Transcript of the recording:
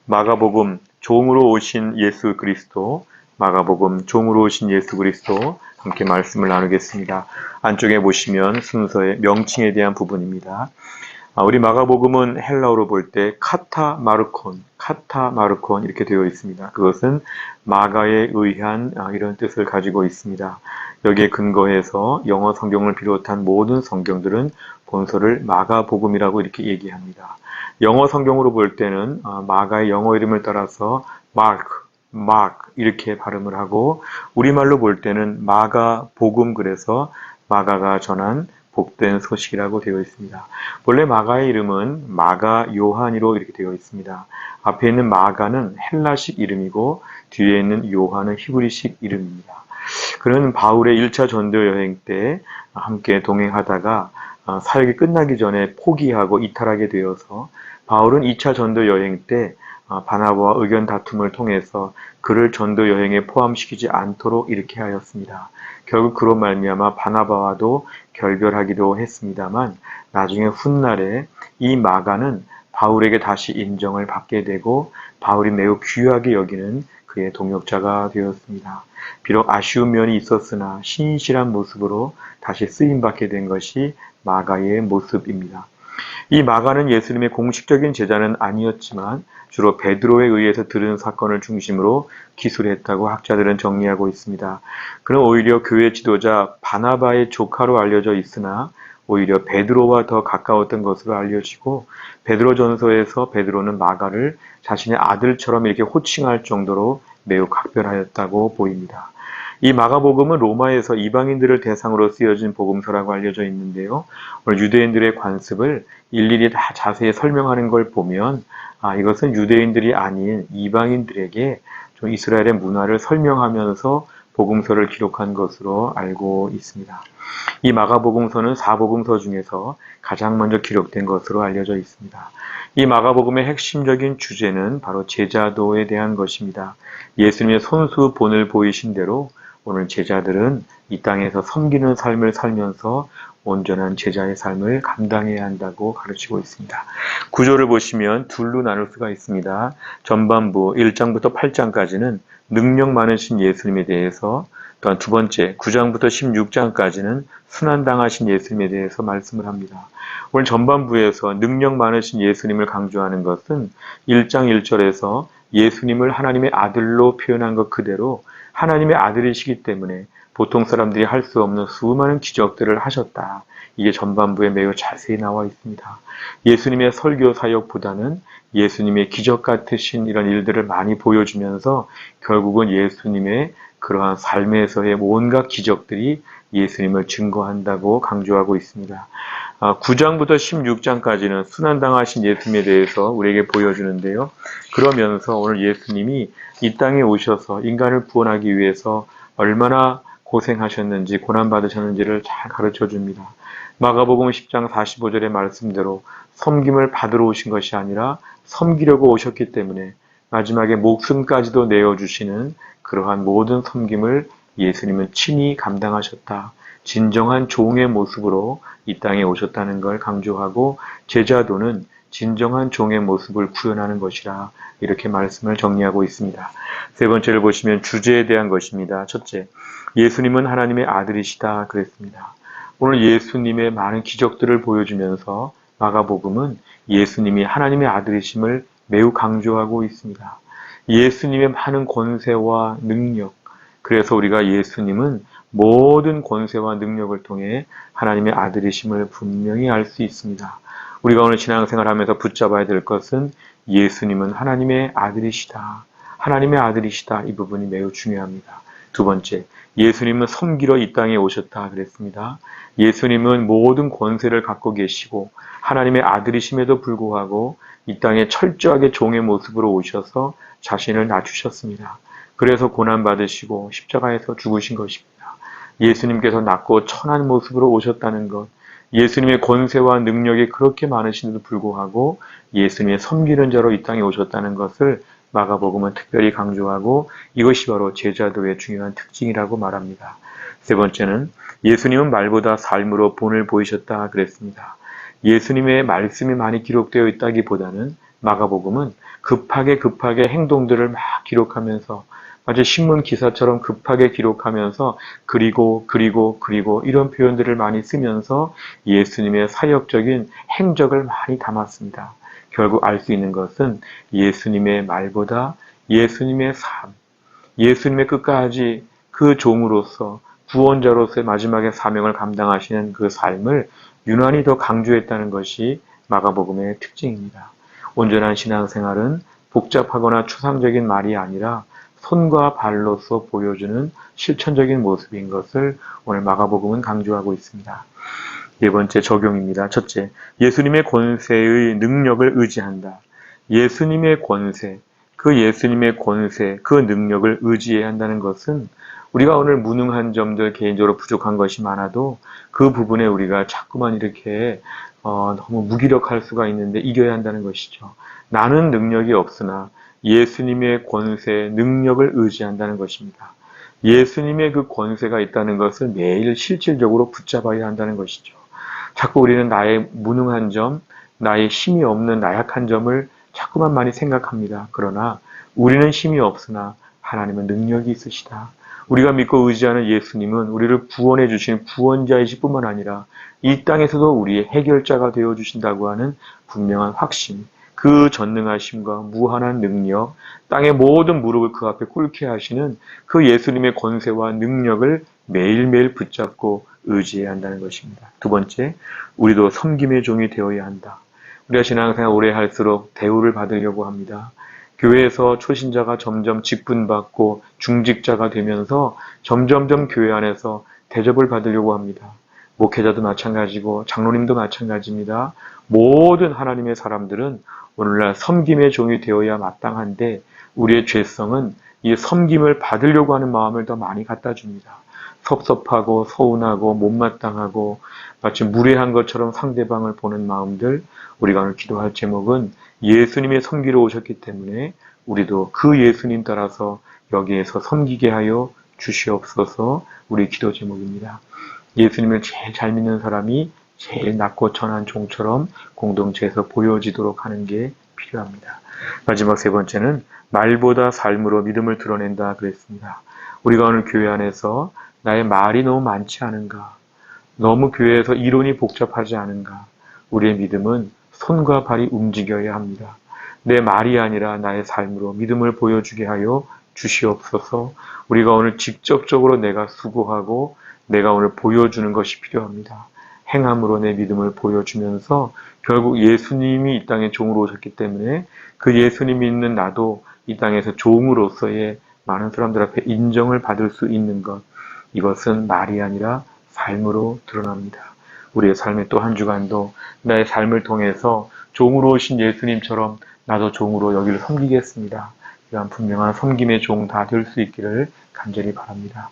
마가복음 종으로 오신 예수 그리스도, 마가복음 종으로 오신 예수 그리스도 함께 말씀을 나누겠습니다. 안쪽에 보시면 순서의 명칭에 대한 부분입니다. 우리 마가복음은 헬라어로 볼 때 카타마르콘 이렇게 되어 있습니다. 그것은 마가에 의한 이런 뜻을 가지고 있습니다. 여기에 근거해서 영어 성경을 비롯한 모든 성경들은 본서를 마가복음이라고 이렇게 얘기합니다. 영어 성경으로 볼 때는 마가의 영어 이름을 따라서 마크 이렇게 발음을 하고, 우리말로 볼 때는 마가복음, 그래서 마가가 전한 복된 소식이라고 되어 있습니다. 원래 마가의 이름은 마가 요한이로 이렇게 되어 있습니다. 앞에 있는 마가는 헬라식 이름이고 뒤에 있는 요한은 히브리식 이름입니다. 그는 바울의 1차 전도 여행 때 함께 동행하다가 사역이 끝나기 전에 포기하고 이탈하게 되어서 바울은 2차 전도 여행 때 바나바와 의견 다툼을 통해서 그를 전도 여행에 포함시키지 않도록 이렇게 하였습니다. 결국 그로 말미암아 바나바와도 결별하기도 했습니다만, 나중에 훗날에 이 마가는 바울에게 다시 인정을 받게 되고 바울이 매우 귀하게 여기는 그의 동역자가 되었습니다. 비록 아쉬운 면이 있었으나 신실한 모습으로 다시 쓰임받게 된 것이 마가의 모습입니다. 이 마가는 예수님의 공식적인 제자는 아니었지만 주로 베드로에 의해서 들은 사건을 중심으로 기술했다고 학자들은 정리하고 있습니다. 그는 오히려 교회 지도자 바나바의 조카로 알려져 있으나 오히려 베드로와 더 가까웠던 것으로 알려지고, 베드로전서에서 베드로는 마가를 자신의 아들처럼 이렇게 호칭할 정도로 매우 각별하였다고 보입니다. 이 마가복음은 로마에서 이방인들을 대상으로 쓰여진 복음서라고 알려져 있는데요. 오늘 유대인들의 관습을 일일이 다 자세히 설명하는 걸 보면 이것은 유대인들이 아닌 이방인들에게 좀 이스라엘의 문화를 설명하면서 복음서를 기록한 것으로 알고 있습니다. 이 마가복음서는 사복음서 중에서 가장 먼저 기록된 것으로 알려져 있습니다. 이 마가복음의 핵심적인 주제는 바로 제자도에 대한 것입니다. 예수님의 손수본을 보이신 대로 오늘 제자들은 이 땅에서 섬기는 삶을 살면서 온전한 제자의 삶을 감당해야 한다고 가르치고 있습니다. 구조를 보시면 둘로 나눌 수가 있습니다. 전반부 1장부터 8장까지는 능력 많으신 예수님에 대해서, 또한 두 번째 9장부터 16장까지는 순환당하신 예수님에 대해서 말씀을 합니다. 오늘 전반부에서 능력 많으신 예수님을 강조하는 것은 1장 1절에서 예수님을 하나님의 아들로 표현한 것 그대로 하나님의 아들이시기 때문에 보통 사람들이 할 수 없는 수많은 기적들을 하셨다. 이게 전반부에 매우 자세히 나와 있습니다. 예수님의 설교 사역보다는 예수님의 기적 같으신 이런 일들을 많이 보여주면서 결국은 예수님의 그러한 삶에서의 온갖 기적들이 예수님을 증거한다고 강조하고 있습니다. 9장부터 16장까지는 순환당하신 예수님에 대해서 우리에게 보여주는데요. 그러면서 오늘 예수님이 이 땅에 오셔서 인간을 구원하기 위해서 얼마나 고생하셨는지, 고난받으셨는지를 잘 가르쳐 줍니다. 마가복음 10장 45절의 말씀대로 섬김을 받으러 오신 것이 아니라 섬기려고 오셨기 때문에 마지막에 목숨까지도 내어주시는 그러한 모든 섬김을 예수님은 친히 감당하셨다. 진정한 종의 모습으로 이 땅에 오셨다는 걸 강조하고, 제자도는 진정한 종의 모습을 구현하는 것이라 이렇게 말씀을 정리하고 있습니다. 세 번째를 보시면 주제에 대한 것입니다. 첫째, 예수님은 하나님의 아들이시다 그랬습니다. 오늘 예수님의 많은 기적들을 보여주면서 마가복음은 예수님이 하나님의 아들이심을 매우 강조하고 있습니다. 예수님의 많은 권세와 능력, 그래서 우리가 예수님은 모든 권세와 능력을 통해 하나님의 아들이심을 분명히 알 수 있습니다. 우리가 오늘 신앙생활 하면서 붙잡아야 될 것은 예수님은 하나님의 아들이시다. 하나님의 아들이시다. 이 부분이 매우 중요합니다. 두 번째, 예수님은 섬기러 이 땅에 오셨다 그랬습니다. 예수님은 모든 권세를 갖고 계시고 하나님의 아들이심에도 불구하고 이 땅에 철저하게 종의 모습으로 오셔서 자신을 낮추셨습니다. 그래서 고난받으시고 십자가에서 죽으신 것입니다. 예수님께서 낮고 천한 모습으로 오셨다는 것, 예수님의 권세와 능력이 그렇게 많으신데도 불구하고 예수님의 섬기는 자로 이 땅에 오셨다는 것을 마가복음은 특별히 강조하고, 이것이 바로 제자도의 중요한 특징이라고 말합니다. 세 번째는 예수님은 말보다 삶으로 본을 보이셨다 그랬습니다. 예수님의 말씀이 많이 기록되어 있다기보다는 마가복음은 급하게 행동들을 막 기록하면서 마치 신문 기사처럼 급하게 기록하면서 그리고 이런 표현들을 많이 쓰면서 예수님의 사역적인 행적을 많이 담았습니다. 결국 알 수 있는 것은 예수님의 말보다 예수님의 삶, 예수님의 끝까지 그 종으로서 구원자로서의 마지막에 사명을 감당하시는 그 삶을 유난히 더 강조했다는 것이 마가복음의 특징입니다. 온전한 신앙생활은 복잡하거나 추상적인 말이 아니라 손과 발로서 보여주는 실천적인 모습인 것을 오늘 마가복음은 강조하고 있습니다. 네 번째 적용입니다. 첫째, 예수님의 권세의 능력을 의지한다. 예수님의 권세, 그 능력을 의지해야 한다는 것은 우리가 오늘 무능한 점들, 개인적으로 부족한 것이 많아도 그 부분에 우리가 자꾸만 이렇게 너무 무기력할 수가 있는데 이겨야 한다는 것이죠. 나는 능력이 없으나 예수님의 권세, 능력을 의지한다는 것입니다. 예수님의 그 권세가 있다는 것을 매일 실질적으로 붙잡아야 한다는 것이죠. 자꾸 우리는 나의 무능한 점, 나의 힘이 없는 나약한 점을 자꾸만 많이 생각합니다. 그러나 우리는 힘이 없으나 하나님은 능력이 있으시다. 우리가 믿고 의지하는 예수님은 우리를 구원해 주시는 구원자이실 뿐만 아니라 이 땅에서도 우리의 해결자가 되어 주신다고 하는 분명한 확신, 그 전능하심과 무한한 능력, 땅의 모든 무릎을 그 앞에 꿇게 하시는 그 예수님의 권세와 능력을 매일매일 붙잡고 의지해야 한다는 것입니다. 두 번째, 우리도 섬김의 종이 되어야 한다. 우리가 신앙생활 오래 할수록 대우를 받으려고 합니다. 교회에서 초신자가 점점 직분받고 중직자가 되면서 점점점 교회 안에서 대접을 받으려고 합니다. 목회자도 마찬가지고 장로님도 마찬가지입니다. 모든 하나님의 사람들은 오늘날 섬김의 종이 되어야 마땅한데 우리의 죄성은 이 섬김을 받으려고 하는 마음을 더 많이 갖다 줍니다. 섭섭하고 서운하고 못마땅하고 마치 무례한 것처럼 상대방을 보는 마음들, 우리가 오늘 기도할 제목은 예수님의 섬기러 오셨기 때문에 우리도 그 예수님 따라서 여기에서 섬기게 하여 주시옵소서. 우리 기도 제목입니다. 예수님을 제일 잘 믿는 사람이 제일 낮고 천한 종처럼 공동체에서 보여지도록 하는 게 필요합니다. 마지막 세 번째는 말보다 삶으로 믿음을 드러낸다 그랬습니다. 우리가 오늘 교회 안에서 나의 말이 너무 많지 않은가? 너무 교회에서 이론이 복잡하지 않은가? 우리의 믿음은 손과 발이 움직여야 합니다. 내 말이 아니라 나의 삶으로 믿음을 보여주게 하여 주시옵소서. 우리가 오늘 직접적으로 내가 수고하고 내가 오늘 보여주는 것이 필요합니다. 행함으로 내 믿음을 보여주면서 결국 예수님이 이 땅에 종으로 오셨기 때문에 그 예수님이 있는 나도 이 땅에서 종으로서의 많은 사람들 앞에 인정을 받을 수 있는 것, 이것은 말이 아니라 삶으로 드러납니다. 우리의 삶의 또 한 주간도 나의 삶을 통해서 종으로 오신 예수님처럼 나도 종으로 여기를 섬기겠습니다. 이러한 분명한 섬김의 종 다 될 수 있기를 간절히 바랍니다.